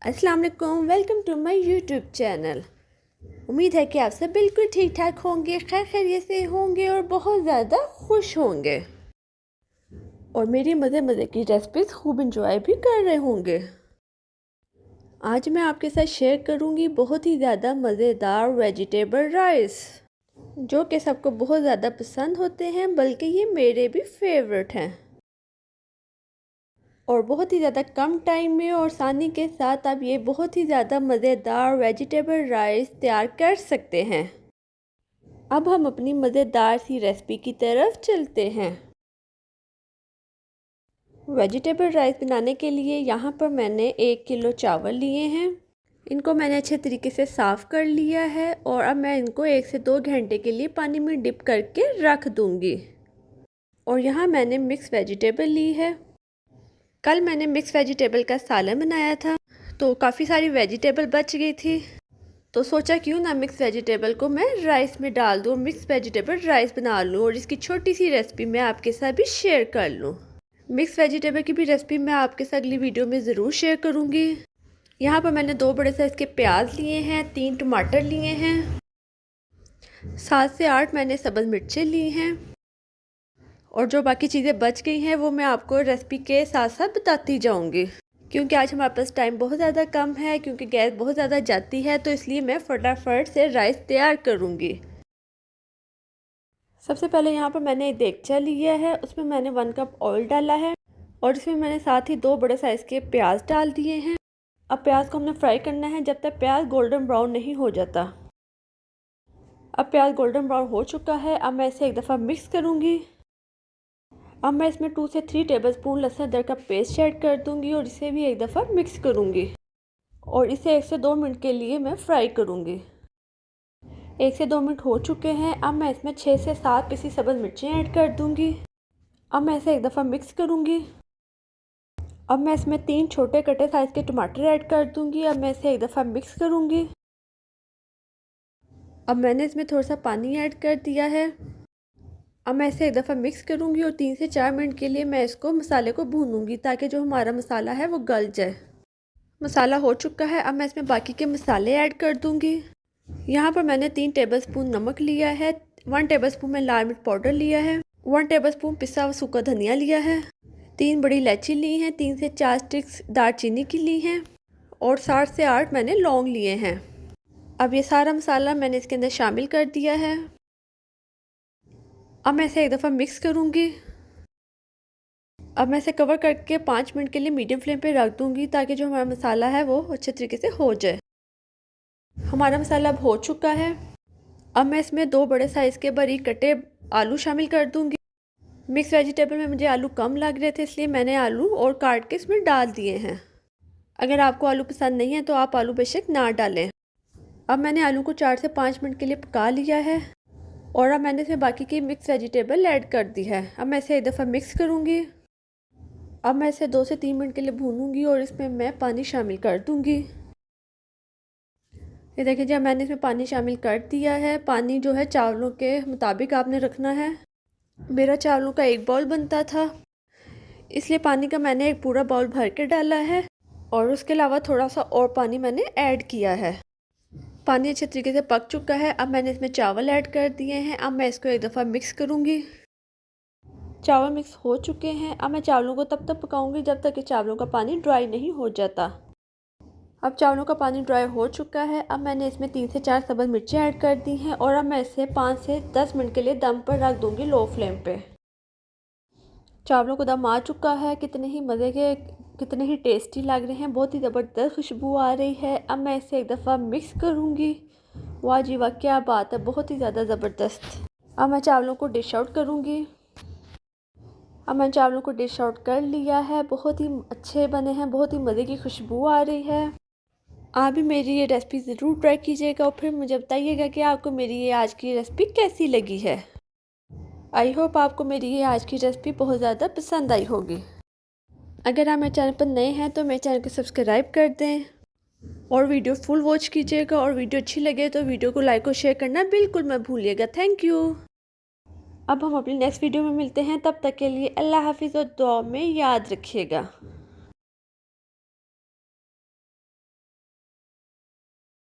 अस्सलाम वालेकुम, welcome to my YouTube channel. उम्मीद है कि आप सब बिल्कुल ठीक ठाक होंगे, खैर खैरियत से होंगे और बहुत ज़्यादा खुश होंगे और मेरी मज़े मज़े की रेसिपीज़ खूब इंजॉय भी कर रहे होंगे। आज मैं आपके साथ शेयर करूंगी बहुत ही ज़्यादा मज़ेदार वेजिटेबल राइस, जो कि सबको बहुत ज़्यादा पसंद होते हैं, बल्कि ये मेरे भी फेवरेट हैं और बहुत ही ज़्यादा कम टाइम में और आसानी के साथ आप ये बहुत ही ज़्यादा मज़ेदार वेजिटेबल राइस तैयार कर सकते हैं। अब हम अपनी मज़ेदार सी रेसिपी की तरफ चलते हैं। वेजिटेबल राइस बनाने के लिए यहाँ पर मैंने 1 किलो चावल लिए हैं। इनको मैंने अच्छे तरीके से साफ़ कर लिया है और अब मैं इनको 1 से 2 घंटे के लिए पानी में डिप करके रख दूँगी। और यहाँ मैंने मिक्स वेजिटेबल ली है। कल मैंने मिक्स वेजिटेबल का सालन बनाया था, तो काफ़ी सारी वेजिटेबल बच गई थी, तो सोचा क्यों ना मिक्स वेजिटेबल को मैं राइस में डाल दूँ, मिक्स वेजिटेबल राइस बना लूँ और इसकी छोटी सी रेसिपी मैं आपके साथ भी शेयर कर लूँ। मिक्स वेजिटेबल की भी रेसिपी मैं आपके साथ अगली वीडियो में ज़रूर शेयर करूँगी। यहाँ पर मैंने 2 बड़े साइज़ के प्याज लिए हैं, 3 टमाटर लिए हैं, 7 से 8 मैंने सब्ज़ मिर्चें ली हैं और जो बाकी चीज़ें बच गई हैं वो मैं आपको रेसिपी के साथ साथ बताती जाऊँगी, क्योंकि आज हमारे पास टाइम बहुत ज़्यादा कम है, क्योंकि गैस बहुत ज़्यादा जाती है, तो इसलिए मैं फटाफट से राइस तैयार करूँगी। सबसे पहले यहाँ पर मैंने एक देगचा लिया है, उसमें मैंने 1 कप ऑयल डाला है और इसमें मैंने साथ ही 2 बड़े साइज़ के प्याज डाल दिए हैं। अब प्याज को हमने फ्राई करना है जब तक प्याज गोल्डन ब्राउन नहीं हो जाता। अब प्याज गोल्डन ब्राउन हो चुका है, अब मैं इसे एक दफ़ा मिक्स करूँगी। अब मैं इसमें 2 से 3 टेबलस्पून लहसुन अदरक का पेस्ट ऐड कर दूंगी और इसे भी एक दफ़ा मिक्स करूंगी और इसे 1 से 2 मिनट के लिए मैं फ्राई करूंगी। 1 से 2 मिनट हो चुके हैं। अब मैं इसमें 6 से 7 पीसी सब्ज़ मिर्चें ऐड कर दूंगी। अब मैं इसे एक दफ़ा मिक्स करूंगी। अब मैं इसमें 3 छोटे कटे साइज़ के टमाटर ऐड कर दूंगी। अब मैं इसे एक दफ़ा मिक्स करूंगी। अब मैंने इसमें थोड़ा सा पानी ऐड कर दिया है। अब मैं इसे एक दफ़ा मिक्स करूंगी और 3 से 4 मिनट के लिए मैं इसको मसाले को भूनूंगी, ताकि जो हमारा मसाला है वो गल जाए। मसाला हो चुका है। अब मैं इसमें बाकी के मसाले ऐड कर दूंगी। यहाँ पर मैंने 3 टेबलस्पून नमक लिया है, 1 टेबलस्पून में लाल मिर्च पाउडर लिया है, 1 टेबलस्पून पिसा हुआ सूखा धनिया लिया है, 3 बड़ी इलायची ली हैं, 3 से 4 स्टिक्स दालचीनी की ली हैं और 7 से 8 मैंने लौंग लिए हैं। अब ये सारा मसाला मैंने इसके अंदर शामिल कर दिया है। अब मैं इसे एक दफ़ा मिक्स करूँगी। अब मैं इसे कवर करके 5 मिनट के लिए मीडियम फ्लेम पे रख दूँगी, ताकि जो हमारा मसाला है वो अच्छे तरीके से हो जाए। हमारा मसाला अब हो चुका है। अब मैं इसमें 2 बड़े साइज़ के बारीक कटे आलू शामिल कर दूँगी। मिक्स वेजिटेबल में मुझे आलू कम लग रहे थे, इसलिए मैंने आलू और काट के इसमें डाल दिए हैं। अगर आपको आलू पसंद नहीं है तो आप आलू बेशक ना डालें। अब मैंने आलू को 4 से 5 मिनट के लिए पका लिया है और अब मैंने इसमें बाकी की मिक्स वेजिटेबल ऐड कर दी है। अब मैं इसे एक दफ़ा मिक्स करूँगी। अब मैं इसे 2 से 3 मिनट के लिए भूनूंगी और इसमें मैं पानी शामिल कर दूँगी। ये देखिए, जब मैंने इसमें पानी शामिल कर दिया है, पानी जो है चावलों के मुताबिक आपने रखना है। मेरा चावलों का 1 बाउल बनता था, इसलिए पानी का मैंने एक पूरा बाउल भर के डाला है और उसके अलावा थोड़ा सा और पानी मैंने ऐड किया है। पानी अच्छे तरीके से पक चुका है। अब मैंने इसमें चावल ऐड कर दिए हैं। अब मैं इसको एक दफ़ा मिक्स करूँगी। चावल मिक्स हो चुके हैं। अब मैं चावलों को तब तक पकाऊंगी जब तक कि चावलों का पानी ड्राई नहीं हो जाता। अब चावलों का पानी ड्राई हो चुका है। अब मैंने इसमें 3 से 4 सब्ज़ मिर्चें ऐड कर दी हैं और अब मैं इसे 5 से 10 मिनट के लिए दम पर रख दूंगी, लो फ्लेम पे। चावलों को दम आ चुका है। कितने ही मज़े के, कितने ही टेस्टी लग रहे हैं, बहुत ही ज़बरदस्त खुशबू आ रही है। अब मैं इसे एक दफ़ा मिक्स करूँगी। वाह जी वाह, क्या बात है, बहुत ही ज़्यादा ज़बरदस्त। अब मैं चावलों को डिश आउट करूँगी। अब मैंने चावलों को डिश आउट कर लिया है। बहुत ही अच्छे बने हैं, बहुत ही मज़े की खुशबू आ रही है। आप भी मेरी ये रेसिपी ज़रूर ट्राई कीजिएगा और फिर मुझे बताइएगा कि आपको मेरी ये आज की रेसिपी कैसी लगी है। आई होप आपको मेरी ये आज की रेसिपी बहुत ज़्यादा पसंद आई होगी। अगर आप मेरे चैनल पर नए हैं तो मेरे चैनल को सब्सक्राइब कर दें और वीडियो फुल वॉच कीजिएगा, और वीडियो अच्छी लगे तो वीडियो को लाइक और शेयर करना बिल्कुल मत भूलिएगा। Thank you. अब हम अपनी नेक्स्ट वीडियो में मिलते हैं, तब तक के लिए अल्लाह हाफिज़ और दुआ में याद रखिएगा।